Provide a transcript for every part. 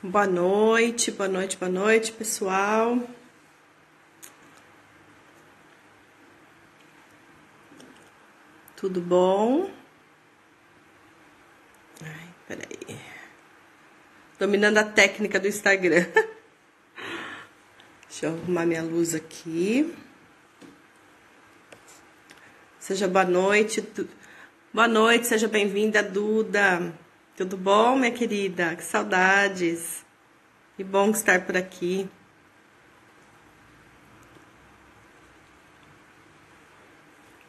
Boa noite, boa noite, boa noite, pessoal. Tudo bom? Ai, peraí. Dominando a técnica do Instagram. Deixa eu arrumar minha luz aqui. Seja boa noite. Boa noite, seja bem-vinda, Duda. Tudo bom, minha querida? Que saudades. Que bom estar por aqui.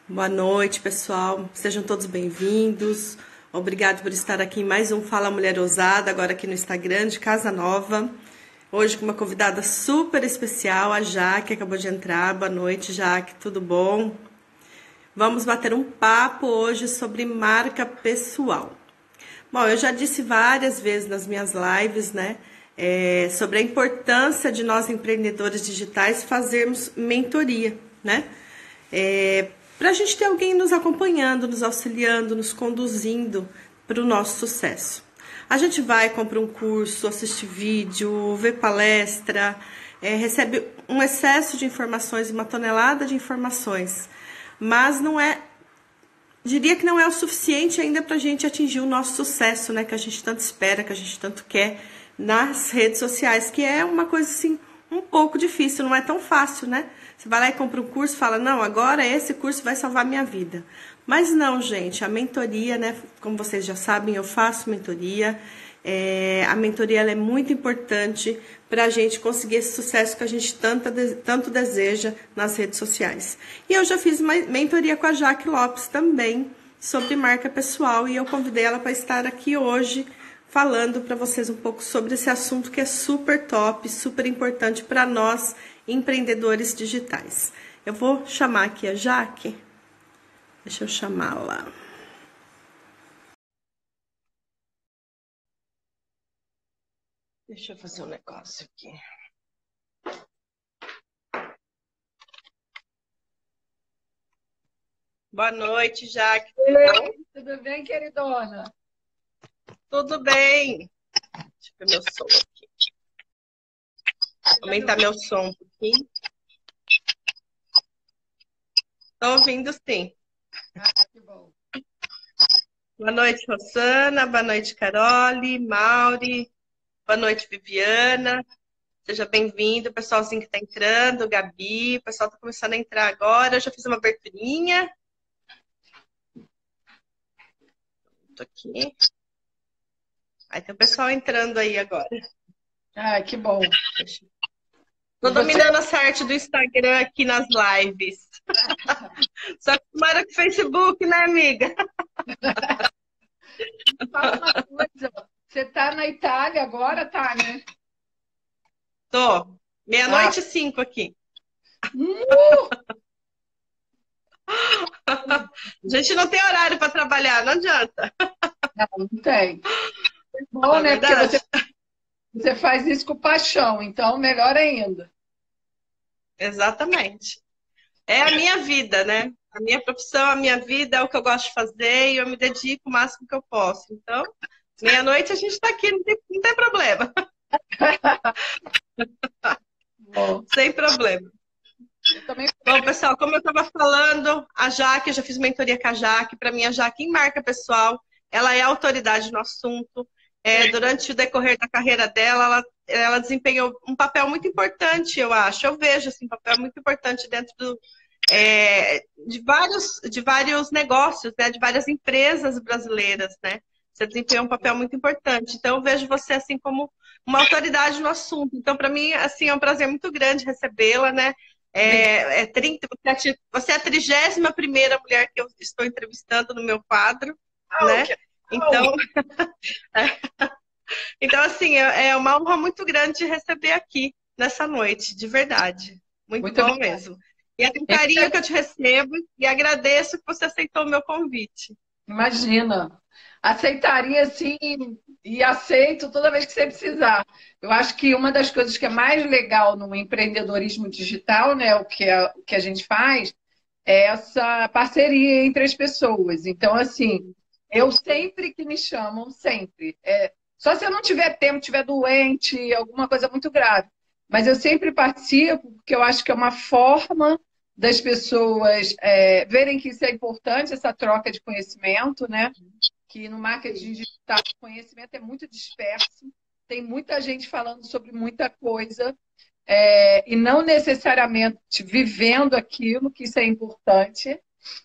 Boa noite, pessoal. Sejam todos bem-vindos. Obrigado por estar aqui em mais um Fala Mulher Ousada, agora aqui no Instagram de Casa Nova. Hoje com uma convidada super especial, a Jaque, acabou de entrar. Boa noite, Jaque. Tudo bom? Vamos bater um papo hoje sobre marca pessoal. Bom, eu já disse várias vezes nas minhas lives, né? Sobre a importância de nós empreendedores digitais fazermos mentoria, né? Para a gente ter alguém nos acompanhando, nos auxiliando, nos conduzindo para o nosso sucesso. A gente vai, compra um curso, assiste vídeo, vê palestra, recebe um excesso de informações, uma tonelada de informações, mas não é, diria que não é o suficiente ainda para a gente atingir o nosso sucesso, né? Que a gente tanto espera, que a gente tanto quer nas redes sociais, que é uma coisa assim um pouco difícil, não é tão fácil, né? Você vai lá e compra um curso e fala, não, agora esse curso vai salvar minha vida. Mas não, gente, a mentoria, né? Como vocês já sabem, eu faço mentoria. A mentoria ela é muito importante para a gente conseguir esse sucesso que a gente tanto deseja nas redes sociais. E eu já fiz uma mentoria com a Jaque Lopes também sobre marca pessoal e eu convidei ela para estar aqui hoje falando para vocês um pouco sobre esse assunto que é super top, super importante para nós empreendedores digitais. Eu vou chamar aqui a Jaque. Deixa eu chamá-la. Deixa eu fazer um negócio aqui. Boa noite, Jaque. Tudo bom? Tudo bem, queridona? Tudo bem. Deixa eu ver meu som aqui. Aumentar meu som um pouquinho. Estou ouvindo, sim. Ah, que bom. Boa noite, Rosana. Boa noite, Carole, Mauri. Boa noite, Viviana. Seja bem-vindo, o pessoalzinho que está entrando, Gabi. O pessoal está começando a entrar agora. Eu já fiz uma aberturinha. Tô aqui. Aí tem o pessoal entrando aí agora. Ah, que bom. Tô E você dominando essa arte do Instagram aqui nas lives. Só que tomara com o Facebook, né, amiga? fala uma coisa. Você tá na Itália agora, tá, né? Tô. Ah, Meia-noite e 5 aqui. uh, A gente não tem horário para trabalhar, não adianta. não tem. É Não bom, é né? Porque verdade? você faz isso com paixão, então melhor ainda. Exatamente. É a minha vida, né? A minha profissão, a minha vida é o que eu gosto de fazer e eu me dedico o máximo que eu posso. Então, meia-noite a gente está aqui, não tem problema. Bom, Sem problema. eu também. Bom, pessoal, como eu estava falando, a Jaque, eu já fiz mentoria com a Jaque. Para mim, a Jaque em marca pessoal, ela é autoridade no assunto. Durante o decorrer da carreira dela, ela desempenhou um papel muito importante, eu acho. Eu vejo assim, um papel muito importante dentro de vários negócios, né, de várias empresas brasileiras, né? Você desempenhou um papel muito importante. Então, eu vejo você assim como uma autoridade no assunto. Então, para mim, assim, é um prazer muito grande recebê-la, né? Você é a 31ª mulher que eu estou entrevistando no meu quadro, Ah, né? que Então, legal. então assim, é uma honra muito grande receber aqui nessa noite, de verdade. Muito Muito bom obrigada. mesmo. E é com carinho que eu te recebo e agradeço que você aceitou o meu convite. Imagina. Aceitaria sim e aceito toda vez que você precisar. Eu acho que uma das coisas que é mais legal no empreendedorismo digital, né, o que a gente faz, é essa parceria entre as pessoas. Então, assim, eu sempre que me chamam, sempre. Só se eu não tiver tempo, estiver doente, alguma coisa muito grave. Mas eu sempre participo, porque eu acho que é uma forma das pessoas verem que isso é importante, essa troca de conhecimento, né? Que no marketing digital o conhecimento é muito disperso, tem muita gente falando sobre muita coisa, e não necessariamente vivendo aquilo, que isso é importante,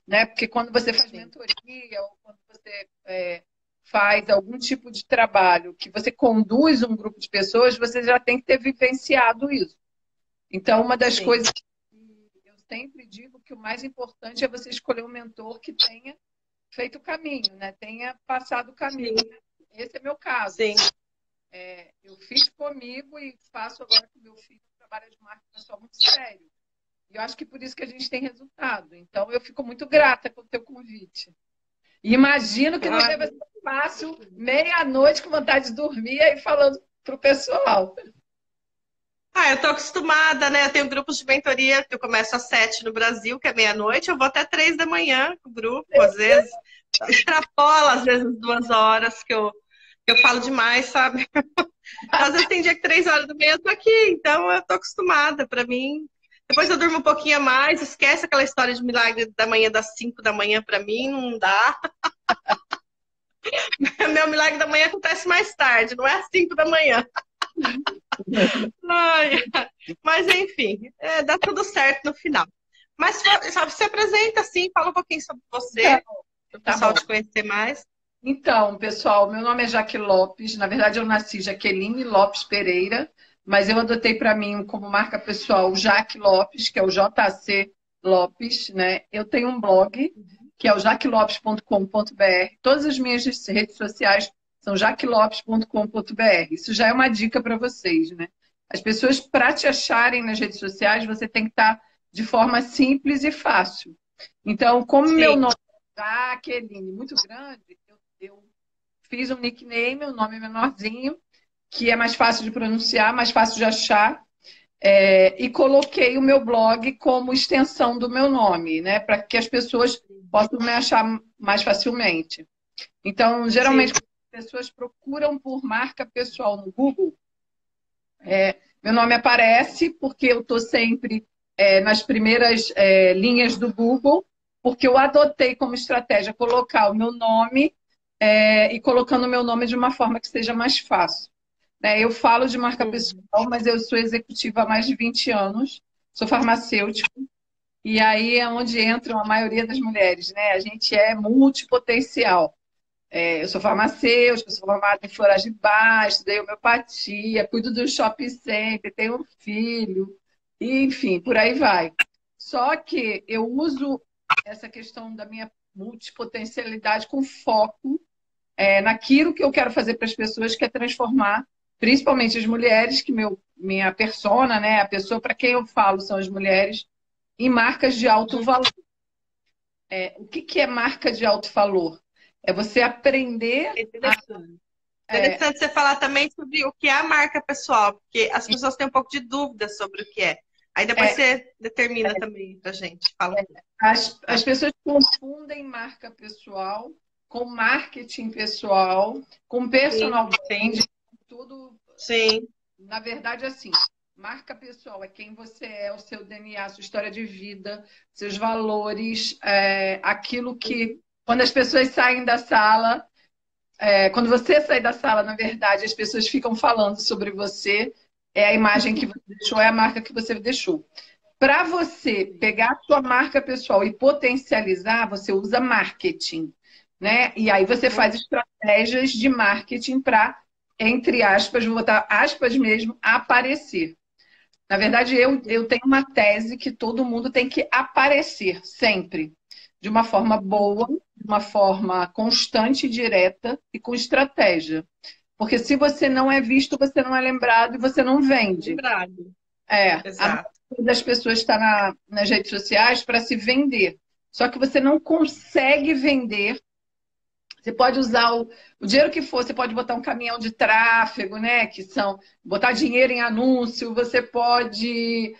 né? Porque quando você faz mentoria ou quando você faz algum tipo de trabalho que você conduz um grupo de pessoas, você já tem que ter vivenciado isso. Então, uma das coisas que eu sempre digo que o mais importante é você escolher um mentor que tenha feito o caminho, né? Tenha passado o caminho. Esse é meu caso. Sim. Eu fiz comigo e faço agora com meu filho um trabalho de marketing pessoal muito sério. E eu acho que por isso que a gente tem resultado. Então, eu fico muito grata com o teu convite. E imagino que não deve ser fácil, meia-noite, com vontade de dormir, aí falando para o pessoal. Eu tô acostumada, né? Eu tenho grupos de mentoria que eu começo às 7 no Brasil, que é meia-noite, eu vou até 3 da manhã com o grupo, às vezes. Extrapola, às vezes, 2 horas que eu falo demais, sabe? Às vezes tem dia que 3 horas da manhã eu tô aqui, então eu tô acostumada. Pra mim, depois eu durmo um pouquinho a mais, esquece aquela história de milagre da manhã, das 5 da manhã, pra mim, não dá. Meu milagre da manhã acontece mais tarde, não é às 5 da manhã. Ai, mas enfim, dá tudo certo no final. Mas só se apresenta assim, fala um pouquinho sobre você, para o pessoal te conhecer mais. Então, pessoal, meu nome é Jaque Lopes. Na verdade, eu nasci Jaqueline Lopes Pereira, mas eu adotei para mim como marca pessoal Jaque Lopes, que é o JC Lopes, né? Eu tenho um blog, que é o jaquelopes.com.br. Todas as minhas redes sociais são jaquelopes.com.br. Isso já é uma dica para vocês, né? As pessoas, para te acharem nas redes sociais, você tem que estar de forma simples e fácil. Então, como meu nome é Jaqueline, muito grande, eu fiz um nickname, um nome menorzinho, que é mais fácil de pronunciar, mais fácil de achar, e coloquei o meu blog como extensão do meu nome, né? Para que as pessoas possam me achar mais facilmente. Então, geralmente, quando as pessoas procuram por marca pessoal no Google, meu nome aparece, porque eu estou sempre nas primeiras linhas do Google, porque eu adotei como estratégia colocar o meu nome e colocando o meu nome de uma forma que seja mais fácil. Eu falo de marca pessoal, mas eu sou executiva há mais de 20 anos, sou farmacêutica, e aí é onde entram a maioria das mulheres, né? A gente é multipotencial. Eu sou farmacêutica, sou formada em florais de Bach, estudei homeopatia, cuido do shopping center, tenho um filho, enfim, por aí vai. Só que eu uso essa questão da minha multipotencialidade com foco naquilo que eu quero fazer para as pessoas, que é transformar, principalmente as mulheres, que minha persona, né, a pessoa para quem eu falo são as mulheres, em marcas de alto valor. O que é marca de alto valor? É você aprender. Interessante você falar também sobre o que é a marca pessoal, porque as pessoas têm um pouco de dúvida sobre o que é. Aí depois você determina também pra gente. Fala um pouco. As pessoas confundem marca pessoal com marketing pessoal, com personal brand, tudo. Sim. Na verdade, assim, marca pessoal é quem você é, o seu DNA, sua história de vida, seus valores, aquilo que, quando as pessoas saem da sala, quando você sai da sala, na verdade, as pessoas ficam falando sobre você, é a imagem que você deixou, é a marca que você deixou. Para você pegar a sua marca pessoal e potencializar, você usa marketing, né? E aí você faz estratégias de marketing para, entre aspas, vou botar aspas mesmo, aparecer. Na verdade, eu tenho uma tese que todo mundo tem que aparecer sempre, de uma forma boa, de uma forma constante e direta e com estratégia. Porque se você não é visto, você não é lembrado e você não vende. Lembrado. A maioria das pessoas está nas redes sociais para se vender. Só que você não consegue vender. Você pode usar o dinheiro que for, você pode botar um caminhão de tráfego, né? Que são botar dinheiro em anúncio, você pode,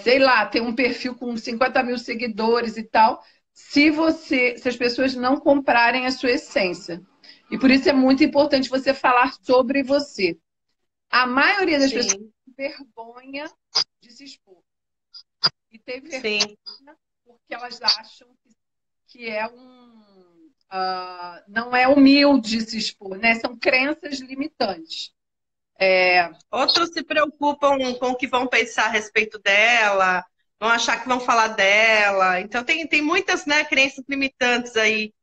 sei lá, ter um perfil com 50 mil seguidores e tal. se as pessoas não comprarem a sua essência. E por isso é muito importante você falar sobre você. A maioria das pessoas Sim, tem vergonha de se expor. E tem vergonha sim. porque elas acham que é não é humilde se expor, né? São crenças limitantes. Outros se preocupam com o que vão pensar a respeito dela, vão achar que vão falar dela. Então tem muitas, né, crenças limitantes aí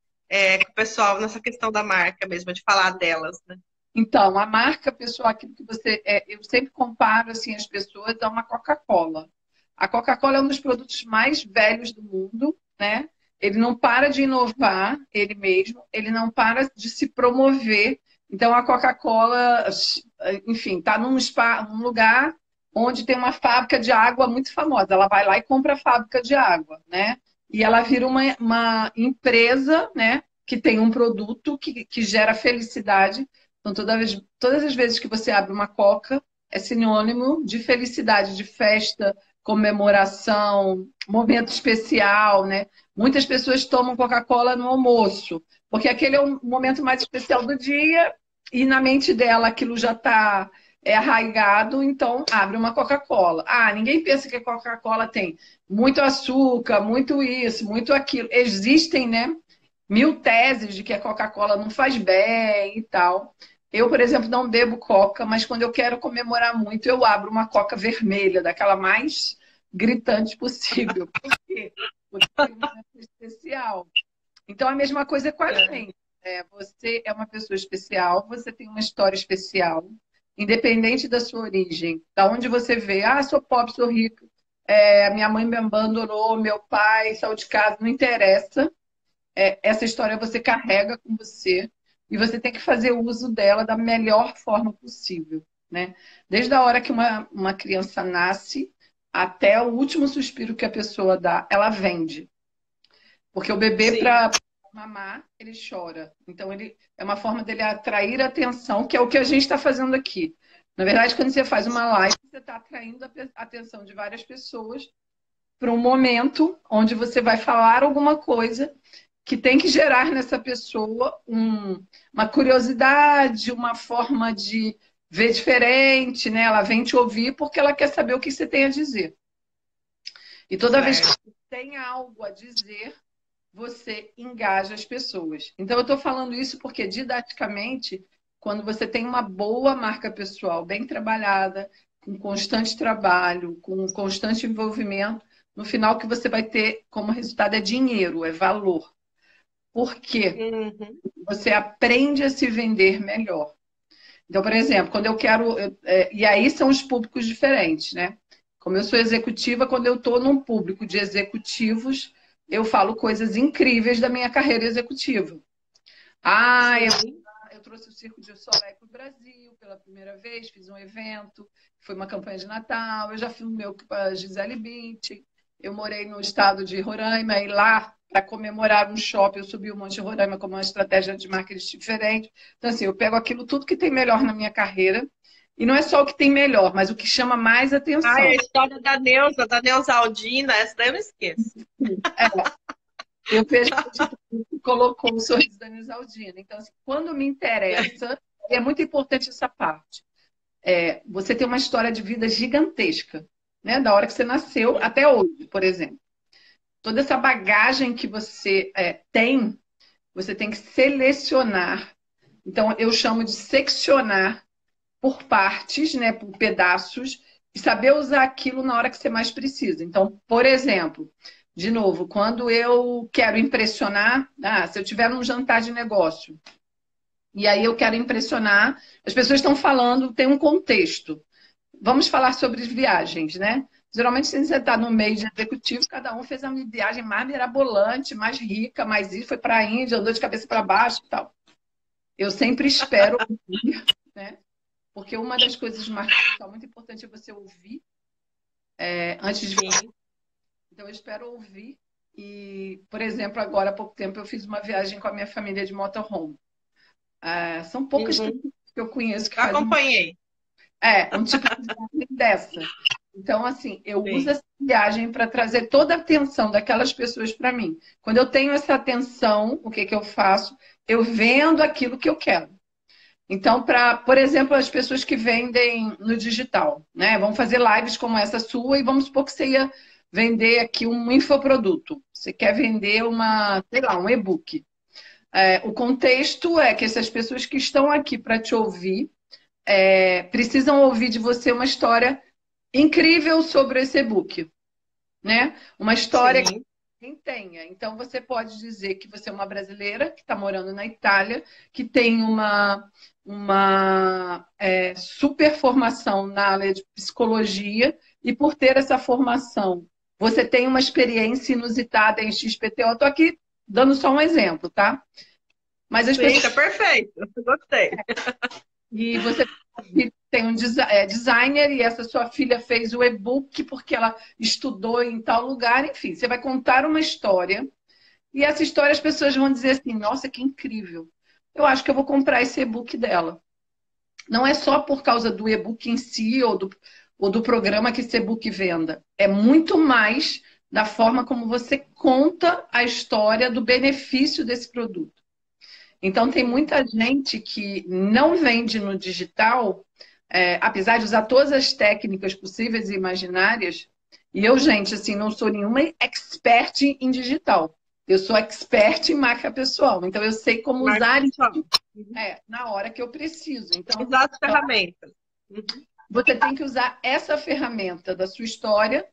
com o pessoal nessa questão da marca mesmo, de falar delas, né? Então, a marca pessoal, aquilo que você. Eu sempre comparo assim, as pessoas a uma Coca-Cola. A Coca-Cola é um dos produtos mais velhos do mundo, né? Ele não para de inovar ele mesmo, ele não para de se promover. Então, a Coca-Cola, enfim, está num lugar onde tem uma fábrica de água muito famosa. Ela vai lá e compra a fábrica de água, né? E ela vira uma empresa, né? Que tem um produto que gera felicidade. Então, todas as vezes que você abre uma coca, é sinônimo de felicidade, de festa, comemoração, momento especial, né? Muitas pessoas tomam Coca-Cola no almoço, porque aquele é o momento mais especial do dia e na mente dela aquilo já está arraigado, então abre uma Coca-Cola. Ah, ninguém pensa que a Coca-Cola tem muito açúcar, muito isso, muito aquilo. Existem, né? Mil teses de que a Coca-Cola não faz bem e tal. Eu, por exemplo, não bebo coca, mas quando eu quero comemorar muito, eu abro uma coca vermelha, daquela mais gritante possível. Por quê? Porque tem um momento especial. Então, a mesma coisa é com a gente. Você é uma pessoa especial, você tem uma história especial, independente da sua origem. Da onde você vê, ah, sou pobre, sou rico, minha mãe me abandonou, meu pai saiu de casa, não interessa. Essa história você carrega com você e você tem que fazer uso dela da melhor forma possível, né? Desde a hora que uma criança nasce até o último suspiro que a pessoa dá, ela vende. Porque o bebê, Sim. para mamar, ele chora. Então, ele é uma forma dele atrair atenção, que é o que a gente está fazendo aqui. Na verdade, quando você faz uma live, você está atraindo a atenção de várias pessoas para um momento onde você vai falar alguma coisa que tem que gerar nessa pessoa uma curiosidade, uma forma de ver diferente, né? Ela vem te ouvir porque ela quer saber o que você tem a dizer. E toda vez que Certo. você tem algo a dizer, você engaja as pessoas. Então, eu estou falando isso porque, didaticamente, quando você tem uma boa marca pessoal, bem trabalhada, com constante trabalho, com constante envolvimento, no final, o que você vai ter como resultado é dinheiro, é valor. Por quê? Uhum. Você aprende a se vender melhor. Então, por exemplo, quando eu quero. E aí são os públicos diferentes, né? Como eu sou executiva, quando eu estou num público de executivos, eu falo coisas incríveis da minha carreira executiva. Ah, Sim. eu trouxe o Circo de Soleil para o Brasil pela primeira vez, fiz um evento, foi uma campanha de Natal, eu já filmei com a Gisele Bündchen, eu morei no estado de Roraima e lá, para comemorar um shopping, eu subi o Monte Roraima como uma estratégia de marketing diferente. Então, assim, eu pego aquilo tudo que tem melhor na minha carreira, e não é só o que tem melhor, mas o que chama mais Ah, é atenção. a história da Neuza Aldina, essa daí eu não esqueço. Eu vejo que colocou o sorriso da Nizaldina. Então, assim, quando me interessa, e é muito importante essa parte. Você tem uma história de vida gigantesca, né? Da hora que você nasceu até hoje, por exemplo. Toda essa bagagem que você tem, você tem que selecionar. Então, eu chamo de seccionar por partes, né? Por pedaços, e saber usar aquilo na hora que você mais precisa. Então, por exemplo, de novo, quando eu quero impressionar, se eu tiver num jantar de negócio, e aí eu quero impressionar, as pessoas estão falando, tem um contexto. Vamos falar sobre viagens, né? Geralmente, se você está no meio de executivo, cada um fez uma viagem mais mirabolante, mais rica, mais isso, foi para a Índia, andou de cabeça para baixo e tal. Eu sempre espero, né? Porque uma das coisas de marketing muito importante é você ouvir antes de falar. Sim. Então, eu espero ouvir. E, por exemplo, agora há pouco tempo eu fiz uma viagem com a minha família de motorhome. São poucas Uhum. pessoas que eu conheço que Eu fazem acompanhei. um tipo de viagem dessa. Então, assim, eu uso Sim. essa viagem para trazer toda a atenção daquelas pessoas para mim. Quando eu tenho essa atenção, o que que eu faço? Eu vendo aquilo que eu quero. Então, para, por exemplo, as pessoas que vendem no digital, né? Vamos fazer lives como essa sua e vamos supor que você ia vender aqui um infoproduto. Você quer vender uma, sei lá, um e-book. O contexto é que essas pessoas que estão aqui para te ouvir precisam ouvir de você uma história incrível sobre esse e-book, né? Uma história que Sim. quem tenha. Então, você pode dizer que você é uma brasileira que está morando na Itália, que tem uma super formação na área de psicologia, e por ter essa formação, você tem uma experiência inusitada em XPTO. Estou aqui dando só um exemplo, tá? Mas as Sim, pessoas. tá perfeito. Eu gostei. E você tem um designer e essa sua filha fez o e-book porque ela estudou em tal lugar. Enfim, você vai contar uma história e essa história as pessoas vão dizer assim: nossa, que incrível. Eu acho que eu vou comprar esse e-book dela. Não é só por causa do e-book em si ou do programa que esse e-book venda. É muito mais da forma como você conta a história do benefício desse produto. Então, tem muita gente que não vende no digital, apesar de usar todas as técnicas possíveis e imaginárias. E eu, gente, assim, não sou nenhuma expert em digital. Eu sou expert em marca pessoal. Então, eu sei como Marca usar pessoal. na hora que eu preciso. Então, Usar as ferramentas. Uhum. você tem que usar essa ferramenta da sua história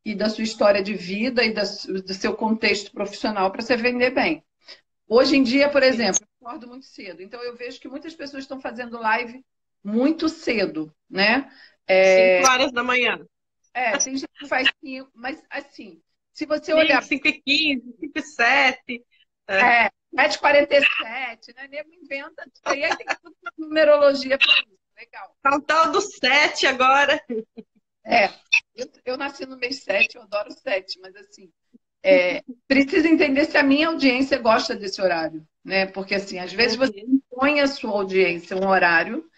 e da sua história de vida e do seu contexto profissional para você vender bem. Hoje em dia, por Sim. exemplo, eu acordo muito cedo, então eu vejo que muitas pessoas estão fazendo live muito cedo, né? 5 horas da manhã. Tem gente que faz 5, mas assim, se você Cinco, olhar, 5h15, 5h07. É. 7h47, né? Nego inventa isso aí tem tudo uma numerologia para isso. Legal. Tá o tal do 7 agora. É, eu nasci no mês 7, eu adoro 7, mas assim, precisa entender se a minha audiência gosta desse horário, né? Porque assim, às vezes você Uhum. impõe à sua audiência um horário.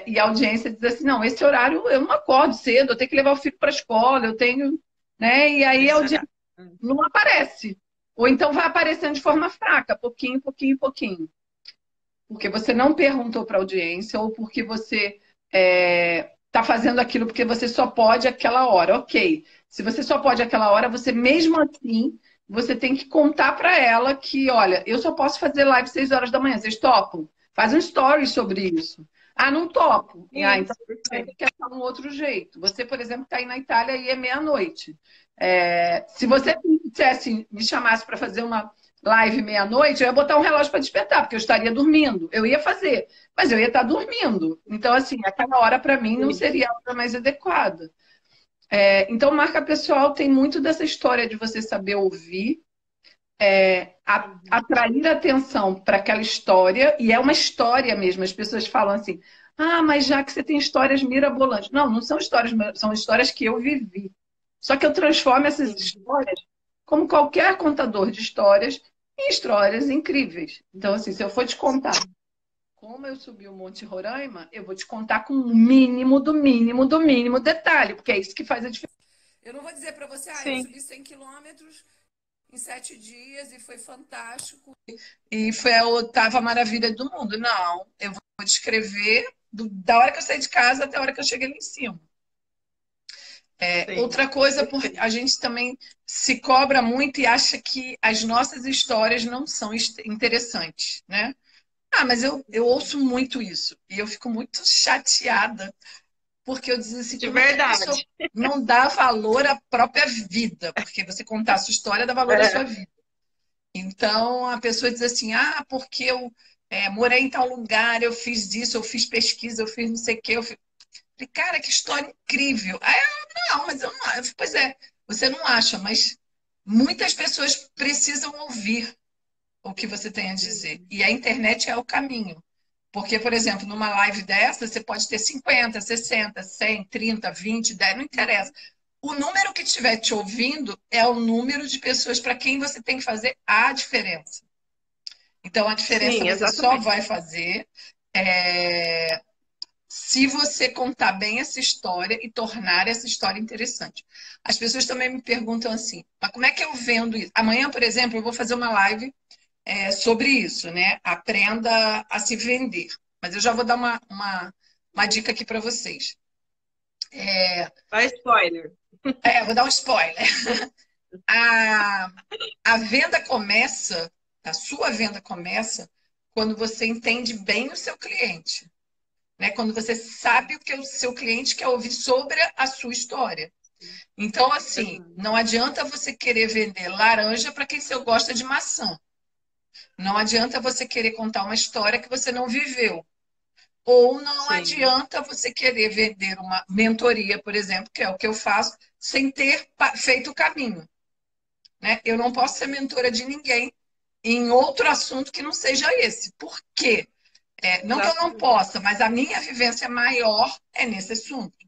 E a audiência diz assim, não, esse horário eu não acordo cedo, eu tenho que levar o filho para a escola, eu tenho, né? E aí a Esse audiência horário. não aparece. Ou então vai aparecendo de forma fraca, pouquinho, pouquinho, pouquinho. Porque você não perguntou para a audiência ou porque você está fazendo aquilo porque você só pode aquela hora. Ok. Se você só pode aquela hora, você mesmo assim, você tem que contar para ela que, olha, eu só posso fazer live 6 horas da manhã. Vocês topam? Faz um story sobre isso. Ah, não topo. Então Isso, você perfeito. quer falar um outro jeito. Você, por exemplo, está aí na Itália e é meia-noite. Se você dissesse, me chamasse para fazer uma live meia-noite, eu ia botar um relógio para despertar, porque eu estaria dormindo. Eu ia fazer, mas eu ia estar dormindo. Então, assim, aquela hora para mim não Sim. seria a hora mais adequada. Então, marca pessoal tem muito dessa história de você saber ouvir, atrair atenção para aquela história, e é uma história mesmo. As pessoas falam assim: ah, mas já que você tem histórias mirabolantes. Não, não são histórias, são histórias que eu vivi. Só que eu transformo essas Uhum. histórias, como qualquer contador de histórias, em histórias incríveis. Então, assim, se eu for te contar como eu subi o Monte Roraima, eu vou te contar com o mínimo do mínimo do mínimo detalhe, porque é isso que faz a diferença. Eu não vou dizer para você, eu Sim. subi 100 quilômetros em 7 dias e foi fantástico. E foi a oitava maravilha do mundo. Não, eu vou descrever da hora que eu saí de casa até a hora que eu cheguei lá em cima. Sim. Outra coisa, Perfeito. a gente também se cobra muito e acha que as nossas histórias não são interessantes, né? Ah, mas eu ouço muito isso e eu fico muito chateada porque eu digo assim, De como é que a pessoa verdade. não dá valor à própria vida? Porque você contar a sua história dá valor à sua É. vida. Então a pessoa diz assim, ah, porque eu morei em tal lugar, eu fiz isso, eu fiz pesquisa, eu fiz não sei o quê. Falei, cara, que história incrível. Aí ela, não, mas eu não acho. Pois é, você não acha, mas muitas pessoas precisam ouvir o que você tem a dizer. Uhum. E a internet é o caminho. Porque, por exemplo, numa live dessa, você pode ter 50, 60, 100, 30, 20, 10, não interessa. O número que estiver te ouvindo é o número de pessoas para quem você tem que fazer a diferença. Então, a diferença Sim, você só exatamente. vai fazer é, se você contar bem essa história e tornar essa história interessante. As pessoas também me perguntam assim, mas como é que eu vendo isso? Amanhã, por exemplo, eu vou fazer uma live sobre isso, né? Aprenda a se vender. Mas eu já vou dar uma dica aqui para vocês. Vai spoiler. Vou dar um spoiler. A, a venda começa, a sua venda começa quando você entende bem o seu cliente, né? Quando você sabe o que o seu cliente quer ouvir sobre a sua história. Então, assim, Uhum. não adianta você querer vender laranja para quem você gosta de maçã. Não adianta você querer contar uma história que você não viveu. Ou não Sim, adianta você querer vender uma mentoria, por exemplo, que é o que eu faço, sem ter feito o caminho, né? Eu não posso ser mentora de ninguém em outro assunto que não seja esse. Por quê? Não que eu não exatamente. possa, mas a minha vivência maior é nesse assunto.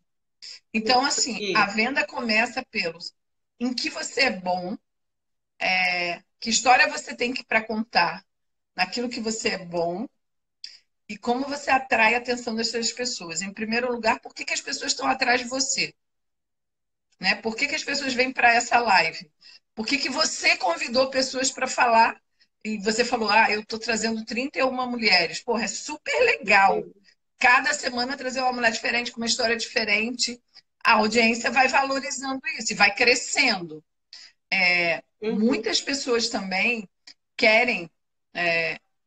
Então, assim, a Isso. venda começa pelos em que você é bom, que história você tem que para contar, naquilo que você é bom e como você atrai a atenção das pessoas. Em primeiro lugar, por que as pessoas estão atrás de você? Né? Por que as pessoas vêm para essa live? Por que você convidou pessoas para falar e você falou, eu estou trazendo 31 mulheres. Porra, é super legal. Cada semana trazer uma mulher diferente, com uma história diferente. A audiência vai valorizando isso e vai crescendo. Uhum. Muitas pessoas também querem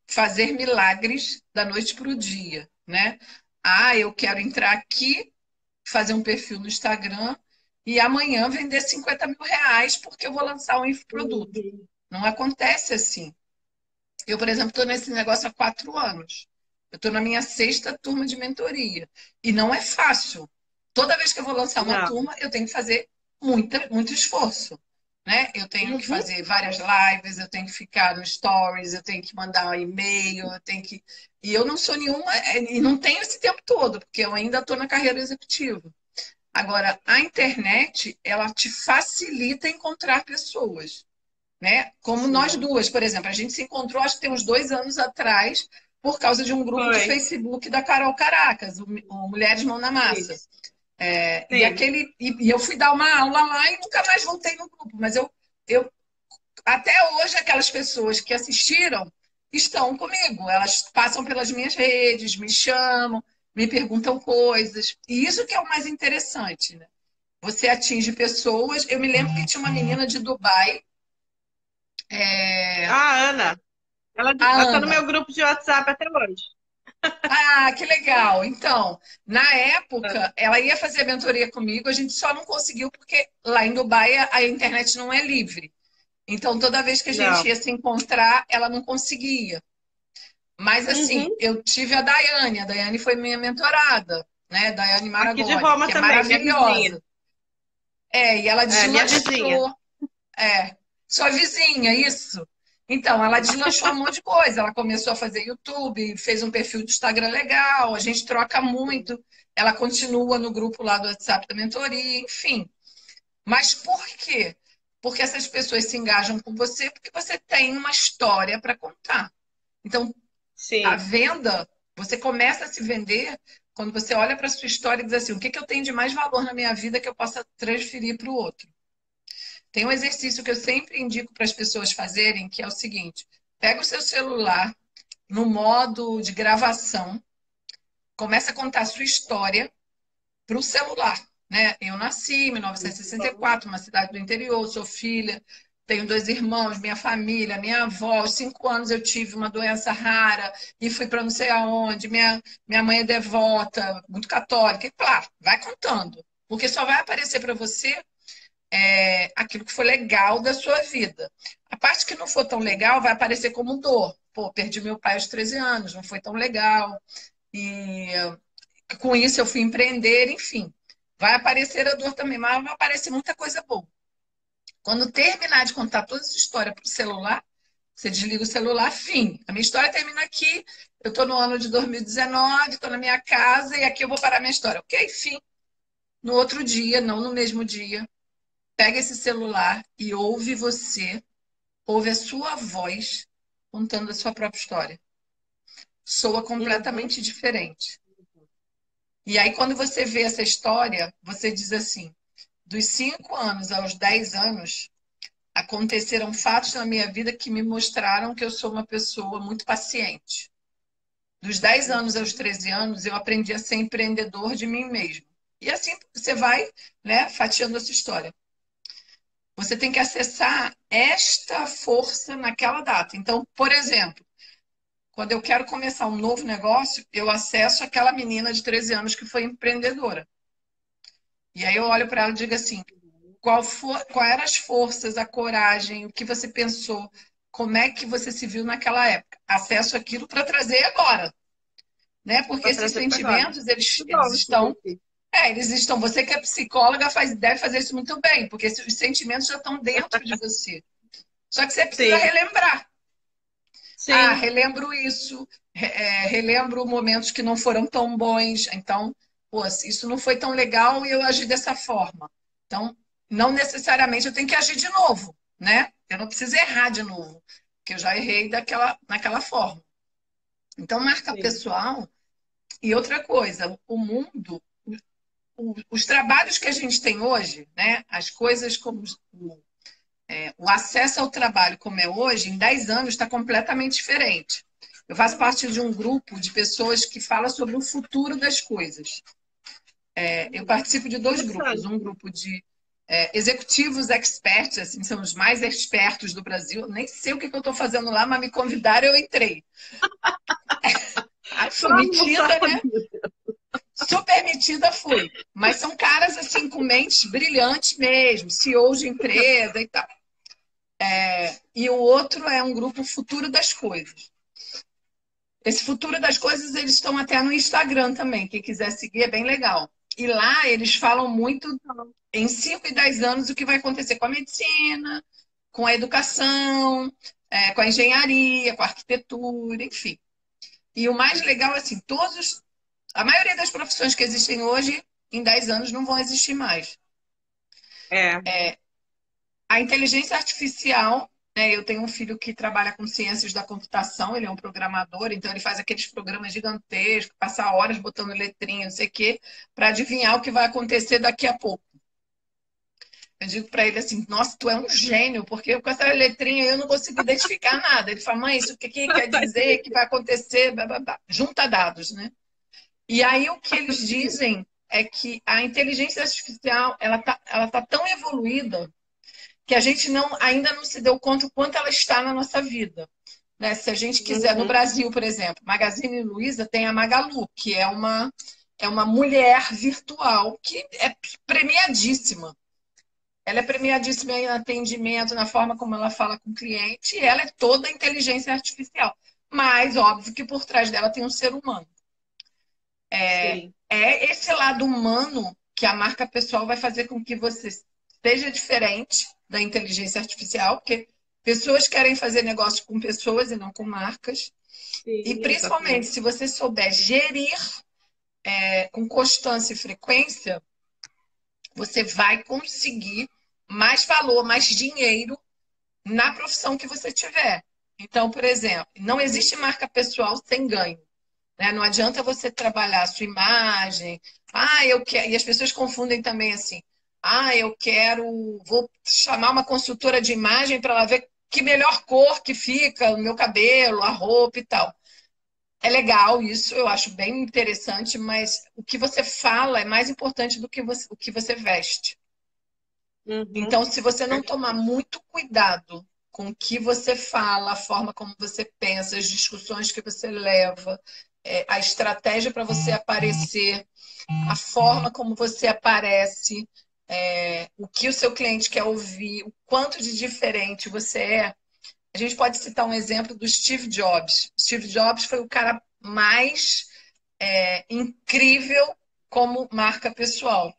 fazer milagres da noite para o dia, né? Eu quero entrar aqui, fazer um perfil no Instagram e amanhã vender 50 mil reais porque eu vou lançar um infoproduto. Uhum. Não acontece assim. Eu, por exemplo, estou nesse negócio há 4 anos. Eu estou na minha sexta turma de mentoria. E não é fácil. Toda vez que eu vou lançar uma Não. turma, eu tenho que fazer muito esforço. Né? Eu tenho que Uhum. fazer várias lives, eu tenho que ficar no stories, eu tenho que mandar um e-mail, eu tenho que. E eu não sou nenhuma, e não tenho esse tempo todo, porque eu ainda estou na carreira executiva. Agora, a internet, ela te facilita encontrar pessoas, né? Como nós Sim. duas, por exemplo, a gente se encontrou, acho que tem uns 2 anos atrás, por causa de um grupo de Foi. Facebook da Carol Caracas, o Mulheres Mão na Massa. Isso. E Sim. aquele, e eu fui dar uma aula lá e nunca mais voltei no grupo, mas eu até hoje aquelas pessoas que assistiram estão comigo, elas passam pelas minhas redes, me chamam, me perguntam coisas, e isso que é o mais interessante, né? Você atinge pessoas. Eu me lembro que tinha uma menina de Dubai, A Ana, a ela tá no Ana. meu grupo de WhatsApp até hoje. Que legal. Então, na época, ela ia fazer a mentoria comigo, a gente só não conseguiu porque lá em Dubai a internet não é livre. Então, toda vez que a gente Não. ia se encontrar, ela não conseguia. Mas, Uhum. assim, eu tive a Daiane foi minha mentorada, né? Daiane Aqui de Maragoni, Roma que é também, minha vizinha. maravilhosa. E ela É, minha vizinha. deslanchou. Sua vizinha, isso. Então, ela deslanchou um monte de coisa. Ela começou a fazer YouTube, fez um perfil de Instagram legal, a gente troca muito. Ela continua no grupo lá do WhatsApp da mentoria, enfim. Mas por quê? Porque essas pessoas se engajam com você porque você tem uma história para contar. Então, a Sim. venda, você começa a se vender quando você olha para a sua história e diz assim: o que eu tenho de mais valor na minha vida que eu possa transferir para o outro? Tem um exercício que eu sempre indico para as pessoas fazerem, que é o seguinte: pega o seu celular no modo de gravação, começa a contar a sua história para o celular. Né? Eu nasci em Muito bom. 1964, uma cidade do interior, sou filha, tenho 2 irmãos, minha família, minha avó. Aos 5 anos eu tive uma doença rara e fui para não sei aonde. Minha mãe é devota, muito católica. E claro, vai contando, porque só vai aparecer para você aquilo que foi legal da sua vida. A parte que não for tão Sim. legal vai aparecer como dor. Pô, perdi meu pai aos 13 anos, não foi tão legal. E com isso eu fui empreender, enfim. Vai aparecer a dor também, mas vai aparecer muita coisa boa. Quando terminar de contar toda essa história para o celular, você desliga o celular, fim. A minha história termina aqui. Eu estou no ano de 2019, estou na minha casa e aqui eu vou parar minha história. Ok, fim. No outro dia, não no mesmo dia, pega esse celular e ouve a sua voz contando a sua própria história. Soa Uhum. completamente diferente. E aí, quando você vê essa história, você diz assim: dos 5 anos aos 10 anos, aconteceram fatos na minha vida que me mostraram que eu sou uma pessoa muito paciente. Dos 10 anos aos 13 anos, eu aprendi a ser empreendedor de mim mesmo. E assim você vai, né, fatiando essa história. Você tem que acessar esta força naquela data. Então, por exemplo, quando eu quero começar um novo negócio, eu acesso aquela menina de 13 anos que foi empreendedora. E aí eu olho para ela e digo assim: qual eram as forças, a coragem, o que você pensou, como é que você se viu naquela época? Acesso aquilo para trazer agora, né? Porque Para esses trazer para agora. sentimentos, eles, Muito eles bom isso, estão. Vicky. Eles estão. Você que é psicóloga deve fazer isso muito bem, porque os sentimentos já estão dentro de você. Só que você precisa Sim, relembrar. Ah, sim, relembro isso, relembro momentos que não foram tão bons. Então, pô, isso não foi tão legal e eu agi dessa forma. Então, não necessariamente eu tenho que agir de novo, né? Eu não preciso errar de novo, porque eu já errei naquela forma. Então, marca sim. pessoal. E outra coisa, o mundo, os trabalhos que a gente tem hoje, né? As coisas como o acesso ao trabalho como é hoje, em 10 anos, está completamente diferente. Eu faço parte de um grupo de pessoas que fala sobre o futuro das coisas. Eu participo de dois grupos. Interessante. Um grupo de executivos experts, assim, são os mais expertos do Brasil. Nem sei o que eu estou fazendo lá, mas me convidaram, eu entrei. Ai, fui Como metida, sabe? né? Super metida fui. Mas são caras assim com mentes brilhantes mesmo, CEOs de empresa e tal. E o outro é um grupo Futuro das Coisas. Esse Futuro das Coisas, eles estão até no Instagram também. Quem quiser seguir é bem legal. E lá eles falam muito em 5 e 10 anos o que vai acontecer com a medicina, com a educação, com a engenharia, com a arquitetura, enfim. E o mais legal é assim, a maioria das profissões que existem hoje, em 10 anos, não vão existir mais. É. A inteligência artificial, né, eu tenho um filho que trabalha com ciências da computação, ele é um programador, então ele faz aqueles programas gigantescos, passa horas botando letrinha, não sei o quê, para adivinhar o que vai acontecer daqui a pouco. Eu digo para ele assim: nossa, tu é um gênio, porque com essa letrinha eu não consigo identificar nada. Ele fala: mãe, isso o que quer dizer, que vai acontecer, blá, blá, blá. Junta dados, né? E aí o que eles dizem é que a inteligência artificial ela tá tão evoluída que a gente ainda não se deu conta o quanto ela está na nossa vida. Né? Se a gente quiser, no Uhum. Brasil, por exemplo, Magazine Luiza tem a Magalu, que é uma mulher virtual que é premiadíssima. Ela é premiadíssima em atendimento, na forma como ela fala com o cliente, e ela é toda inteligência artificial. Mas, óbvio que por trás dela tem um ser humano. Sim. É esse lado humano que a marca pessoal vai fazer com que você seja diferente da inteligência artificial, porque pessoas querem fazer negócio com pessoas e não com marcas. E Sim, principalmente exatamente. se você souber gerir com constância e frequência, você vai conseguir mais valor, mais dinheiro na profissão que você tiver. Então, por exemplo, não existe marca pessoal sem ganho. Né? Não adianta você trabalhar a sua imagem. Ah, eu quero. E as pessoas confundem também assim. Ah, eu quero. Vou chamar uma consultora de imagem para ela ver que melhor cor que fica o meu cabelo, a roupa e tal. É legal isso, eu acho bem interessante, mas o que você fala é mais importante do que o que você veste. Uhum. Então, se você não tomar muito cuidado com o que você fala, a forma como você pensa, as discussões que você leva, a estratégia para você aparecer, a forma como você aparece, o que o seu cliente quer ouvir, o quanto de diferente você é. A gente pode citar um exemplo do Steve Jobs. Steve Jobs foi o cara mais incrível como marca pessoal.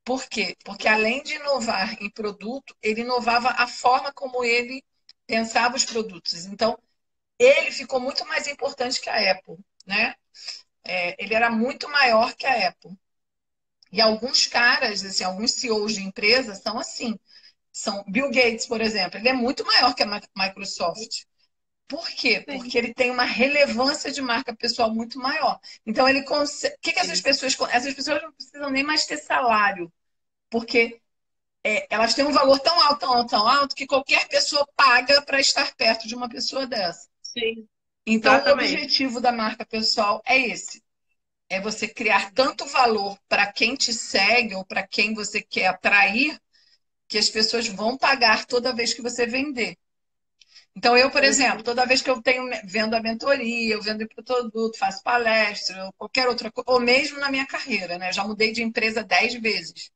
Por quê? Porque além de inovar em produto, ele inovava a forma como ele pensava os produtos. Então, ele ficou muito mais importante que a Apple, né? Ele era muito maior que a Apple. E alguns caras, assim, alguns CEOs de empresas são assim. São Bill Gates, por exemplo, ele é muito maior que a Microsoft. Por quê? Sim. Porque ele tem uma relevância de marca pessoal muito maior. Então ele consegue. O que essas pessoas. Essas pessoas não precisam nem mais ter salário, porque elas têm um valor tão alto, tão alto, tão alto, que qualquer pessoa paga para estar perto de uma pessoa dessa. Sim, Então, o exatamente. objetivo da marca pessoal é esse: é você criar tanto valor para quem te segue ou para quem você quer atrair, que as pessoas vão pagar toda vez que você vender. Então, eu, por exemplo, Uhum. toda vez que eu tenho vendo a mentoria, eu vendo o produto, faço palestra, ou qualquer outra coisa, ou mesmo na minha carreira, né? Eu já mudei de empresa 10 vezes.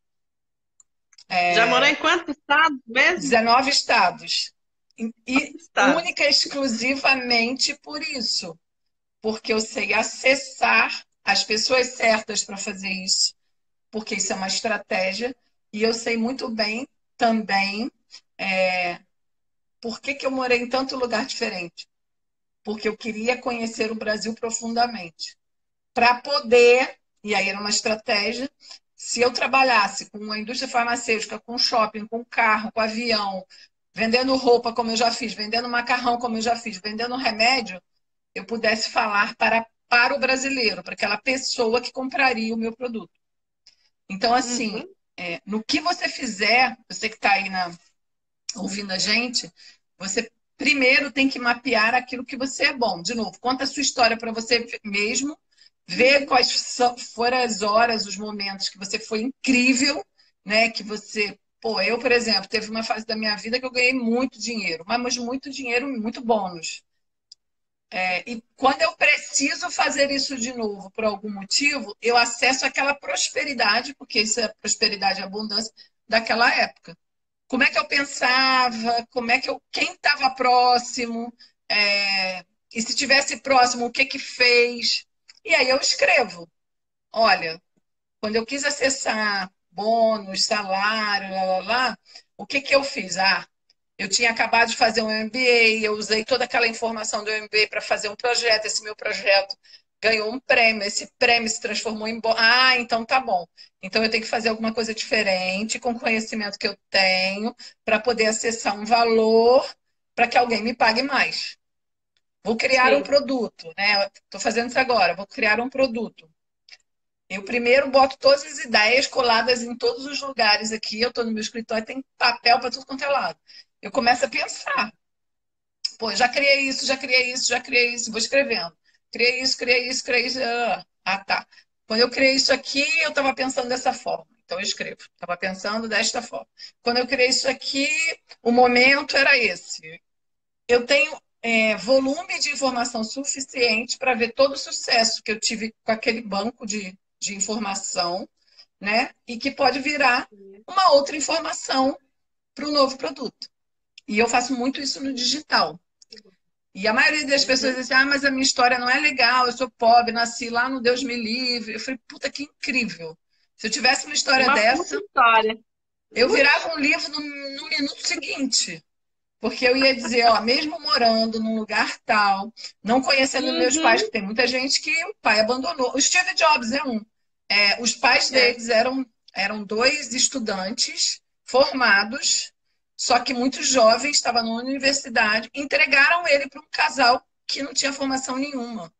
Já morou em quantos estados mesmo? 19 estados. E Estados. única e exclusivamente por isso. Porque eu sei acessar as pessoas certas para fazer isso, porque isso é uma estratégia. E eu sei muito bem também por que, que eu morei em tanto lugar diferente. Porque eu queria conhecer o Brasil profundamente. Para poder, e aí era uma estratégia, se eu trabalhasse com a indústria farmacêutica, com shopping, com carro, com avião, vendendo roupa, como eu já fiz, vendendo macarrão, como eu já fiz, vendendo remédio, eu pudesse falar para o brasileiro, para aquela pessoa que compraria o meu produto. Então, assim, Uhum. no que você fizer, você que está aí ouvindo a gente, você primeiro tem que mapear aquilo que você é bom. De novo, conta a sua história para você mesmo, ver Uhum. quais foram as horas, os momentos que você foi incrível, né? Que você. Pô, eu, por exemplo, teve uma fase da minha vida que eu ganhei muito dinheiro, mas muito dinheiro, muito bônus. E quando eu preciso fazer isso de novo por algum motivo, eu acesso aquela prosperidade, porque isso é prosperidade e abundância daquela época. Como é que eu pensava? Como é que eu, quem estava próximo? E se tivesse próximo, o que que fez? E aí eu escrevo. Olha, quando eu quis acessar bônus, salário, lá, lá, lá, o que que eu fiz? Eu tinha acabado de fazer um MBA, eu usei toda aquela informação do MBA para fazer um projeto, esse meu projeto ganhou um prêmio, esse prêmio se transformou em bônus. Então tá bom. Então eu tenho que fazer alguma coisa diferente com o conhecimento que eu tenho para poder acessar um valor para que alguém me pague mais. Vou criar um Sim. produto, né? Estou fazendo isso agora, vou criar um produto. Eu primeiro boto todas as ideias coladas em todos os lugares aqui. Eu estou no meu escritório, tem papel para tudo quanto é lado. Eu começo a pensar. Pô, já criei isso, já criei isso, já criei isso. Vou escrevendo. Criei isso, criei isso, criei isso. Tá. Quando eu criei isso aqui, eu estava pensando dessa forma. Então eu escrevo. Estava pensando desta forma. Quando eu criei isso aqui, o momento era esse. Eu tenho volume de informação suficiente para ver todo o sucesso que eu tive com aquele banco de informação, né? E que pode virar uma outra informação para o novo produto. E eu faço muito isso no digital. E a maioria das pessoas Uhum. diz assim, mas a minha história não é legal, eu sou pobre, nasci lá no Deus me livre. Eu falei, puta, que incrível. Se eu tivesse uma história Uma puta dessa, história. eu virava um livro no minuto seguinte. Porque eu ia dizer, ó, mesmo morando num lugar tal, não conhecendo meus pais, Uhum. que tem muita gente que o pai abandonou. O Steve Jobs é um. Os pais É. deles eram dois estudantes formados, só que muito jovens, estavam na universidade, entregaram ele para um casal que não tinha formação nenhuma,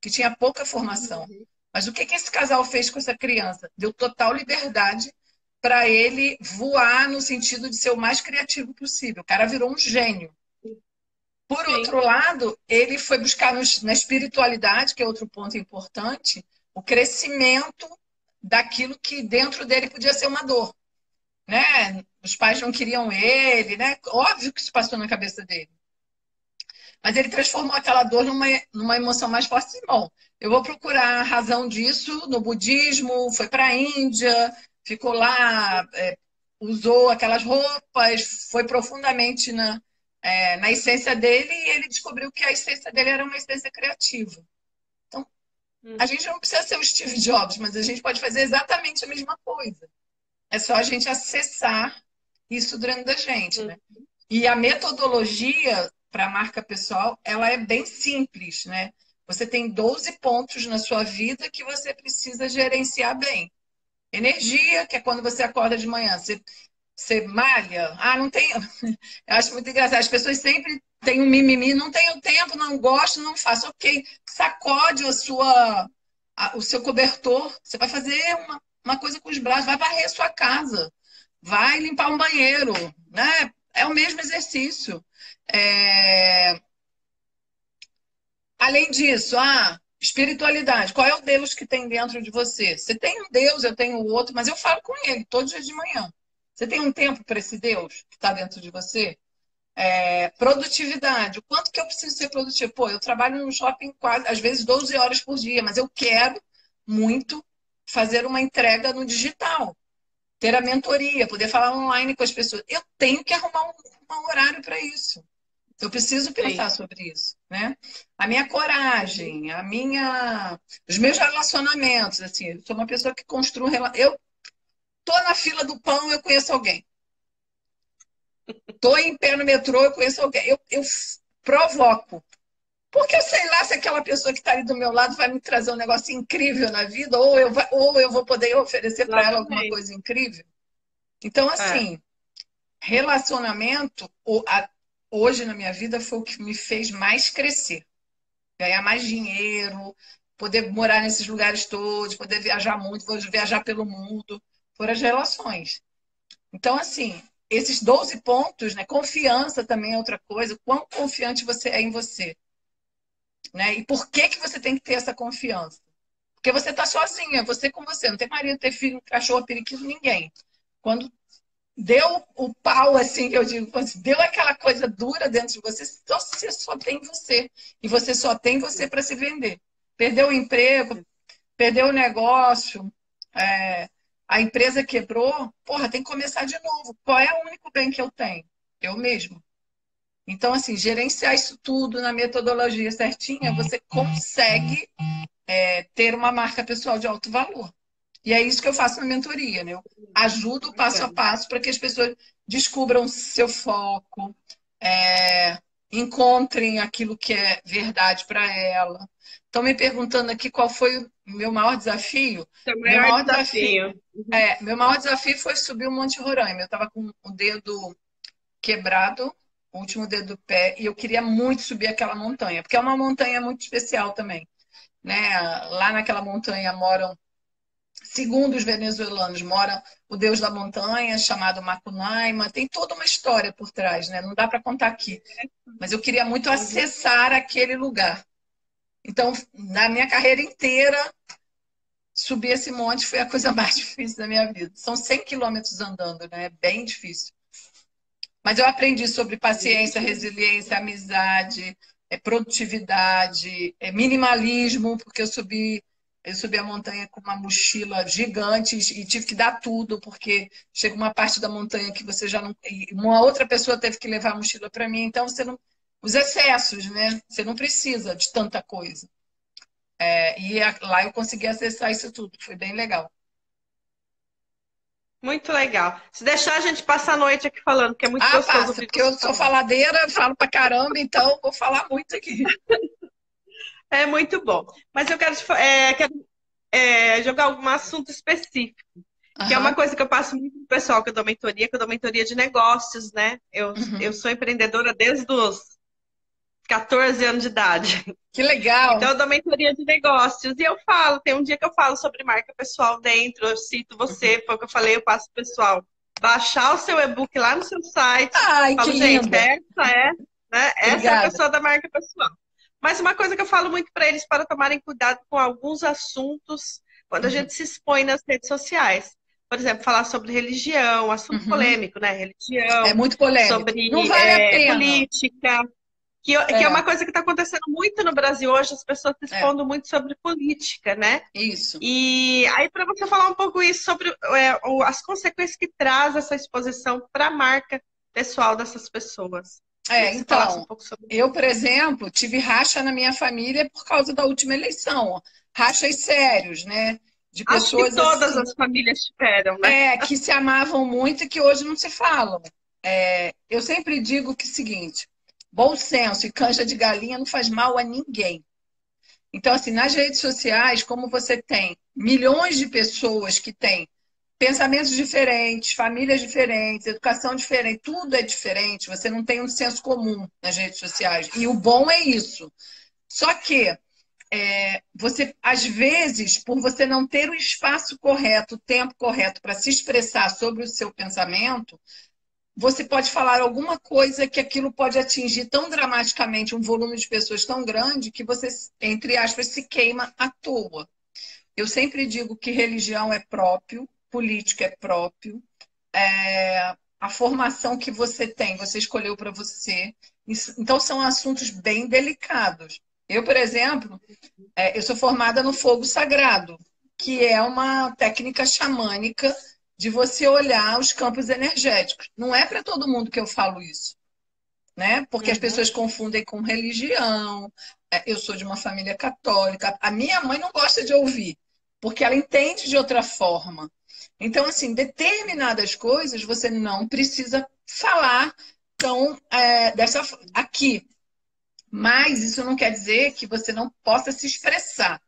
que tinha pouca formação. Uhum. Mas o que que esse casal fez com essa criança? Deu total liberdade para ele voar no sentido de ser o mais criativo possível. O cara virou um gênio. Por Sim. outro lado, ele foi buscar na espiritualidade, que é outro ponto importante, o crescimento daquilo que dentro dele podia ser uma dor, né? Os pais não queriam ele, né? Óbvio que isso passou na cabeça dele. Mas ele transformou aquela dor numa emoção mais forte. Bom, eu vou procurar a razão disso no budismo, foi para a Índia, ficou lá, usou aquelas roupas, foi profundamente na essência dele e ele descobriu que a essência dele era uma essência criativa. Então, a Uhum. gente não precisa ser o Steve Jobs, mas a gente pode fazer exatamente a mesma coisa. É só a gente acessar isso dentro da gente, né? Uhum. E a metodologia para a marca pessoal, ela é bem simples, né? Você tem 12 pontos na sua vida que você precisa gerenciar bem. Energia, que é quando você acorda de manhã. Você malha? Ah, não tenho. Eu acho muito engraçado. As pessoas sempre têm um mimimi, não tenho tempo, não gosto, não faço. Ok, sacode o seu cobertor. Você vai fazer uma coisa com os braços, vai varrer a sua casa, vai limpar um banheiro, né? É o mesmo exercício. É, Além disso, espiritualidade. Qual é o Deus que tem dentro de você? Você tem um Deus, eu tenho outro, mas eu falo com ele todos os dias de manhã. Você tem um tempo para esse Deus que está dentro de você? Produtividade. O quanto que eu preciso ser produtivo? Pô, eu trabalho no shopping quase, às vezes 12 horas por dia, mas eu quero muito fazer uma entrega no digital, ter a mentoria, poder falar online com as pessoas. Eu tenho que arrumar um horário para isso. Eu preciso Sim. pensar sobre isso, né? A minha coragem, os meus relacionamentos, assim, eu sou uma pessoa que construi, eu tô na fila do pão, eu conheço alguém. Tô em pé no metrô, eu conheço alguém. Eu provoco. Porque eu sei lá se aquela pessoa que está ali do meu lado vai me trazer um negócio incrível na vida, ou eu vou poder oferecer para ela alguma Exatamente. coisa incrível. Então, É. assim, relacionamento, hoje na minha vida, foi o que me fez mais crescer. Ganhar mais dinheiro, poder morar nesses lugares todos, poder viajar muito, vou viajar pelo mundo, foram as relações. Então, assim, esses 12 pontos, né? Confiança também é outra coisa. Quão confiante você é em você, né? E por que que você tem que ter essa confiança? Porque você está sozinha, você com você, não tem marido, não tem filho, cachorro, periquito, ninguém. Quando deu o pau, assim, que eu digo, quando deu aquela coisa dura dentro de você só tem você. E você só tem você para se vender. Perdeu o emprego, perdeu o negócio, é, a empresa quebrou, porra, tem que começar de novo. Qual é o único bem que eu tenho? Eu mesmo. Então, assim, gerenciar isso tudo na metodologia certinha, você consegue ter uma marca pessoal de alto valor. E é isso que eu faço na mentoria, né? Eu ajudo passo a Bacana. passo para que as pessoas descubram seu foco, encontrem aquilo que é verdade para ela. Estão me perguntando aqui qual foi o meu maior desafio. Seu Meu maior maior desafio, desafio. Uhum. meu maior desafio foi subir o Monte Roraima. Eu estava com o dedo quebrado, o último dedo do pé, e eu queria muito subir aquela montanha, porque é uma montanha muito especial também, né? Lá naquela montanha moram, segundo os venezuelanos, mora o deus da montanha, chamado Macunaíma. Tem toda uma história por trás, né? Não dá para contar aqui. Mas eu queria muito Uhum. acessar aquele lugar. Então, na minha carreira inteira, subir esse monte foi a coisa mais difícil da minha vida. São 100 quilômetros andando, né? É bem difícil. Mas eu aprendi sobre paciência, resiliência, amizade, produtividade, minimalismo, porque eu subi a montanha com uma mochila gigante e tive que dar tudo, porque chega uma parte da montanha que você já não. E uma outra pessoa teve que levar a mochila para mim, então você não. Os excessos, né? Você não precisa de tanta coisa. Lá eu consegui acessar isso tudo, foi bem legal. Muito legal. Se deixar, a gente passa a noite aqui falando, que é muito Ah, gostoso passa, ouvir porque você eu sou falar. faladeira, falo pra caramba, então vou falar muito aqui. É muito bom. Mas eu quero, jogar algum assunto específico, que é uma Aham. coisa que eu passo muito pro pessoal que eu dou mentoria de negócios, né? Eu Uhum. sou empreendedora desde os 14 anos de idade. Que legal. Então, eu dou mentoria de negócios e eu falo, tem um dia que eu falo sobre marca pessoal dentro, eu cito você, foi o que eu falei, eu passo pro pessoal baixar o seu e-book lá no seu site, Ai, que falo, gente, linda. essa é a Obrigada. pessoa da marca pessoal. Mas uma coisa que eu falo muito para eles para tomarem cuidado com alguns assuntos quando a Uhum. gente se expõe nas redes sociais. Por exemplo, falar sobre religião, assunto Uhum. polêmico, né? É Religião, muito polêmico. Não sobre vale a pena. política, que é É, uma coisa que está acontecendo muito no Brasil hoje, as pessoas se é, expondo muito sobre política, né? isso. E aí, para você falar um pouco isso sobre as consequências que traz essa exposição para a marca pessoal dessas pessoas. Queria que você falasse um Então, pouco sobre eu, por exemplo, tive racha na minha família por causa da última eleição. Rachas sérios, né? De Acho que pessoas todas assim, as famílias tiveram, né? que se amavam muito e que hoje não se falam. Eu sempre digo que é o seguinte: bom senso e canja de galinha não faz mal a ninguém. Então, assim, nas redes sociais, como você tem milhões de pessoas que têm pensamentos diferentes, famílias diferentes, educação diferente, tudo é diferente. Você não tem um senso comum nas redes sociais. E o bom é isso. Só que você, às vezes, por você não ter o espaço correto, o tempo correto para se expressar sobre o seu pensamento, você pode falar alguma coisa que aquilo pode atingir tão dramaticamente um volume de pessoas tão grande que você, entre aspas, se queima à toa. Eu sempre digo que religião é próprio, política é próprio, a formação que você tem, você escolheu para você. Então, são assuntos bem delicados. Eu, por exemplo, eu sou formada no fogo sagrado, que é uma técnica xamânica de você olhar os campos energéticos. Não é para todo mundo que eu falo isso, né? Porque as pessoas confundem com religião. Eu sou de uma família católica. A minha mãe não gosta de ouvir, porque ela entende de outra forma. Então, assim, determinadas coisas você não precisa falar tão aqui. Mas isso não quer dizer que você não possa se expressar.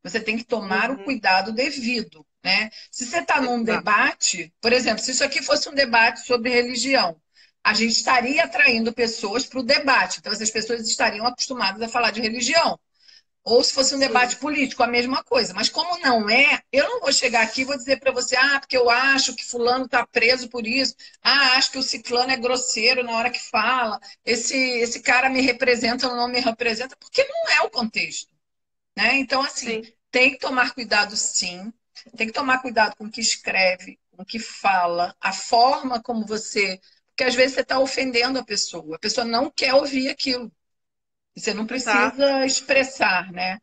Você tem que tomar o cuidado devido, né? Se você está num debate, por exemplo, se isso aqui fosse um debate sobre religião, a gente estaria atraindo pessoas para o debate. Então, essas pessoas estariam acostumadas a falar de religião. Ou se fosse um debate político, a mesma coisa. Mas como não é, eu não vou chegar aqui e vou dizer para você, porque eu acho que fulano está preso por isso. Acho que o ciclano é grosseiro na hora que fala. Esse cara me representa ou não me representa, porque não é o contexto. Né? Então, assim, tem que tomar cuidado, sim. Tem que tomar cuidado com o que escreve, com o que fala, a forma como você... Porque às vezes você está ofendendo a pessoa não quer ouvir aquilo. Você não precisa expressar, né?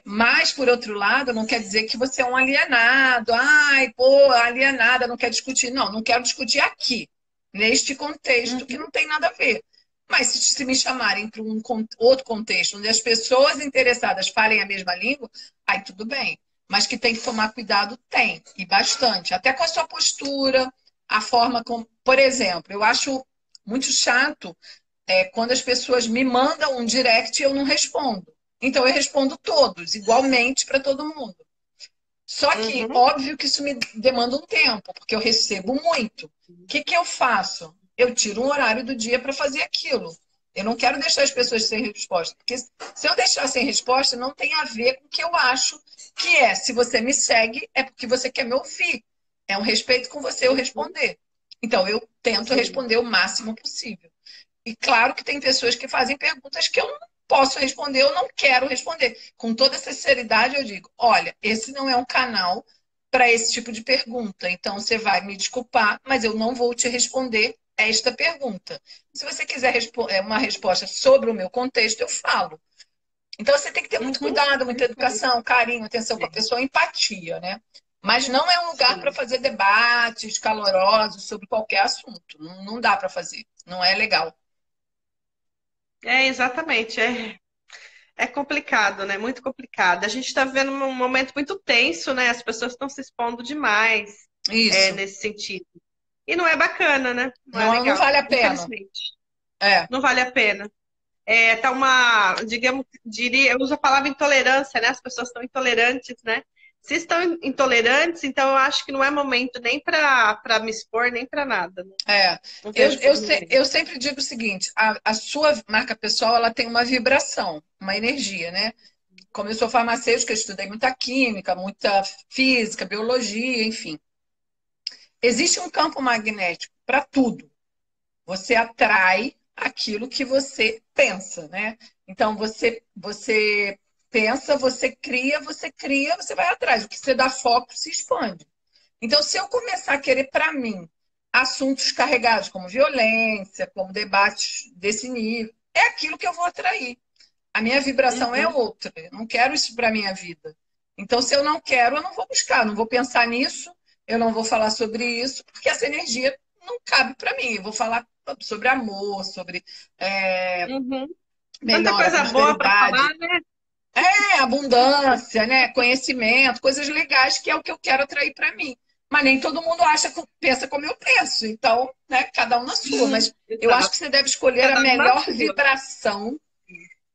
Mas, por outro lado, não quer dizer que você é um alienado. Alienada, não quer discutir. Não, não quero discutir aqui, neste contexto que não tem nada a ver. Mas se me chamarem para um outro contexto, onde as pessoas interessadas falem a mesma língua, aí tudo bem. Mas que tem que tomar cuidado, tem, e bastante. Até com a sua postura, a forma como... Por exemplo, eu acho muito chato quando as pessoas me mandam um direct e eu não respondo. Então, eu respondo todos, igualmente para todo mundo. Só que, óbvio que isso me demanda um tempo, porque eu recebo muito. O que eu faço? Eu tiro um horário do dia para fazer aquilo. Eu não quero deixar as pessoas sem resposta, porque se eu deixar sem resposta, não tem a ver com o que eu acho que é. Se você me segue, é porque você quer me ouvir. É um respeito com você eu responder. Então, eu tento responder o máximo possível. E claro que tem pessoas que fazem perguntas que eu não posso responder, eu não quero responder. Com toda sinceridade, eu digo: olha, esse não é um canal para esse tipo de pergunta. Então, você vai me desculpar, mas eu não vou te responder esta pergunta. Se você quiser uma resposta sobre o meu contexto, eu falo. Então, você tem que ter muito cuidado, muita educação, carinho, atenção com a pessoa, empatia, né? Mas não é um lugar para fazer debates calorosos sobre qualquer assunto. Não dá para fazer. Não é legal. Exatamente. É complicado, né? Muito complicado. A gente está vivendo um momento muito tenso, né? As pessoas estão se expondo demais nesse sentido. E não é bacana, né? Não é legal. Não vale a pena. Infelizmente. Não vale a pena. Tá digamos, eu uso a palavra intolerância, né? As pessoas estão intolerantes, né? Se estão intolerantes, então eu acho que não é momento nem para me expor, nem para nada. Né? Eu sempre digo o seguinte: a sua marca pessoal ela tem uma vibração, uma energia, né? Como eu sou farmacêutica, eu estudei muita química, muita física, biologia, enfim. Existe um campo magnético para tudo. Você atrai aquilo que você pensa, né? Então, você pensa, você cria, você vai atrás. O que você dá foco se expande. Então, se eu começar a querer para mim assuntos carregados como violência, como debates desse nível, é aquilo que eu vou atrair. A minha vibração é outra. Eu não quero isso para minha vida. Então, se eu não quero, eu não vou buscar, não vou pensar nisso, eu não vou falar sobre isso, porque essa energia não cabe para mim. Eu vou falar sobre amor, sobre tanta coisa boa para falar, né? Abundância, né? Conhecimento, coisas legais que é o que eu quero atrair para mim. Mas nem todo mundo pensa como eu penso. Então, né, cada um na sua. Mas eu acho que você deve escolher a melhor vibração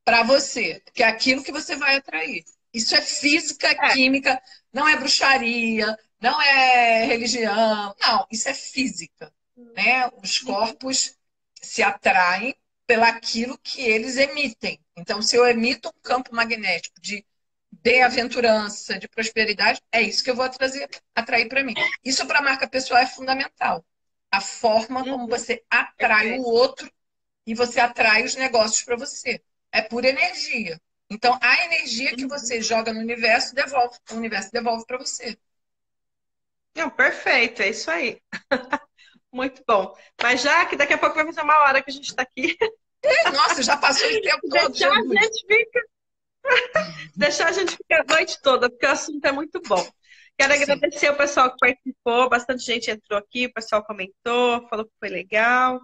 para você, que é aquilo que você vai atrair. Isso é física, química, não é bruxaria, não é religião, não, isso é física, né? Os corpos se atraem pelaquilo que eles emitem. Então, se eu emito um campo magnético de bem-aventurança, de prosperidade, é isso que eu vou atrair para mim. Isso para a marca pessoal é fundamental. A forma como Uhum, você atrai o perfeito. outro e você atrai os negócios para você. É pura energia. Então, a energia que Uhum. você joga no o universo devolve para você. Não, perfeito, é isso aí. Muito bom. Mas já que daqui a pouco vai fazer uma hora que a gente está aqui, Nossa, já passou esse tempo todo, deixar a Jesus. gente fica, deixar a gente ficar a noite toda, porque o assunto é muito bom. Quero Sim. agradecer o pessoal que participou, bastante gente entrou aqui, o pessoal comentou, falou que foi legal.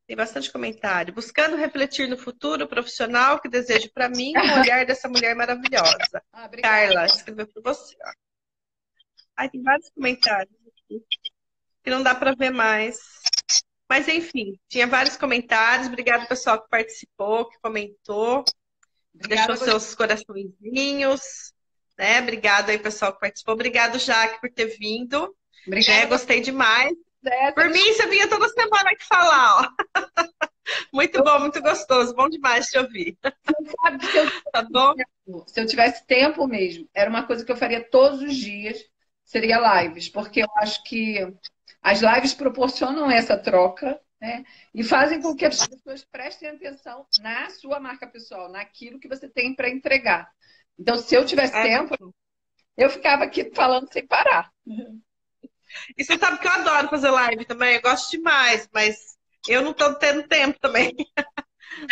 Tem bastante comentário. Buscando refletir no futuro profissional que desejo para mim com o olhar dessa mulher maravilhosa. Ah, obrigada. Carla, escreveu para você. Ó. Ai, tem vários comentários aqui que não dá para ver mais. Mas enfim, tinha vários comentários. Obrigado, pessoal, que participou, que comentou, deixou Obrigada a você. seus coraçõezinhos, né? Obrigado aí, pessoal, que participou. Obrigado, Jaque, por ter vindo, né? Obrigada a Gostei demais. você. Por mim, você vinha toda semana aqui falar, ó. Muito bom, muito gostoso, bom demais te ouvir. Sabe, Tá bom? se eu tivesse tempo mesmo, era uma coisa que eu faria todos os dias, seria lives, porque eu acho que as lives proporcionam essa troca, né? E fazem com que as pessoas prestem atenção na sua marca pessoal, naquilo que você tem para entregar. Então, se eu tivesse É muito tempo, bom. eu ficava aqui falando sem parar. E você sabe que eu adoro fazer live também, eu gosto demais, mas eu não tô tendo tempo também.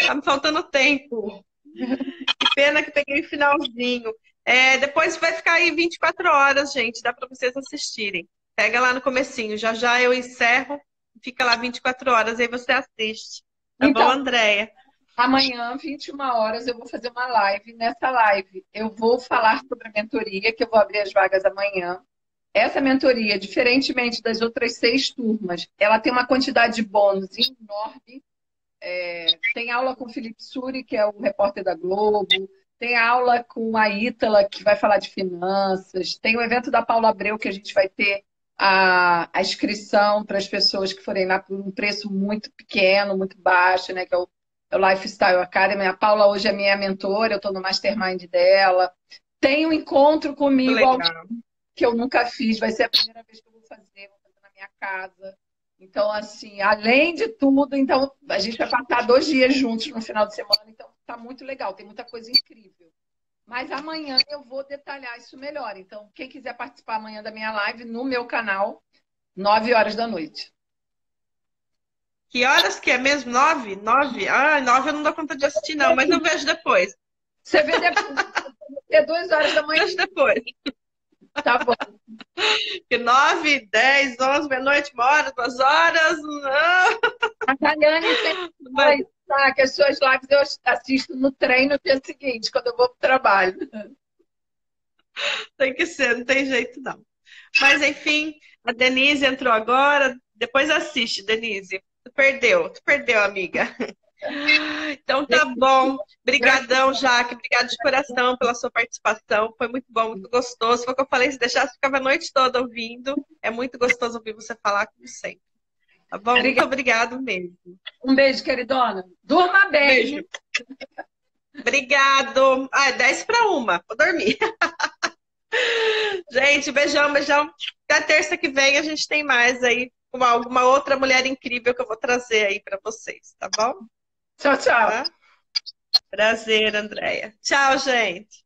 Tá me faltando tempo. Que pena que peguei o finalzinho. É, depois vai ficar aí 24 horas, gente, dá para vocês assistirem. Pega lá no comecinho, já já eu encerro, fica lá 24 horas, aí você assiste. Tá bom, Então, Andréia? amanhã, 21 horas, eu vou fazer uma live. Nessa live, eu vou falar sobre a mentoria, que eu vou abrir as vagas amanhã. Essa mentoria, diferentemente das outras 6 turmas, ela tem uma quantidade de bônus enorme. Tem aula com o Felipe Suri, que é o repórter da Globo. Tem aula com a Ítala, que vai falar de finanças. Tem o evento da Paula Abreu, que a gente vai ter a inscrição para as pessoas que forem lá por um preço muito pequeno, muito baixo, né? Que é o Lifestyle Academy. A Paula hoje é minha mentora, eu estou no mastermind dela. Tem um encontro Muito comigo legal. que eu nunca fiz, vai ser a primeira vez que eu vou fazer na minha casa. Então, assim, além de tudo, então a gente vai passar 2 dias juntos no final de semana, então tá muito legal, tem muita coisa incrível. Mas amanhã eu vou detalhar isso melhor. Então, quem quiser participar amanhã da minha live no meu canal, 9 horas da noite. Que horas que é mesmo? 9? 9? Ah, 9 eu não dou conta de assistir, não, mas eu vejo depois. Você vê depois, é 2 horas da manhã, Vejo depois. tá bom. Que 9, 10, 11, meia-noite, 1 hora, 2 horas. Não. A Daiane sempre fala Vai- isso, tá? Que as suas lives eu assisto no trem no dia seguinte, quando eu vou para o trabalho. Tem que ser, não tem jeito não. Mas enfim, a Denise entrou agora. Depois assiste, Denise. Tu perdeu, amiga. Então tá bom. Brigadão, Jaque. Obrigada de coração pela sua participação. Foi muito bom, muito gostoso. Foi o que eu falei, se deixasse, ficava a noite toda ouvindo. É muito gostoso ouvir você falar, como sempre. Tá bom? Muito Obrigada. obrigado mesmo. Um beijo, queridona. Durma Beijo. bem. Obrigado. Ah, 10 para 1. Vou dormir. Gente, beijão, beijão. Até terça que vem a gente tem mais aí com alguma outra mulher incrível que eu vou trazer aí para vocês, tá bom? Tchau, tchau. Tá? Prazer, Andréia. Tchau, gente.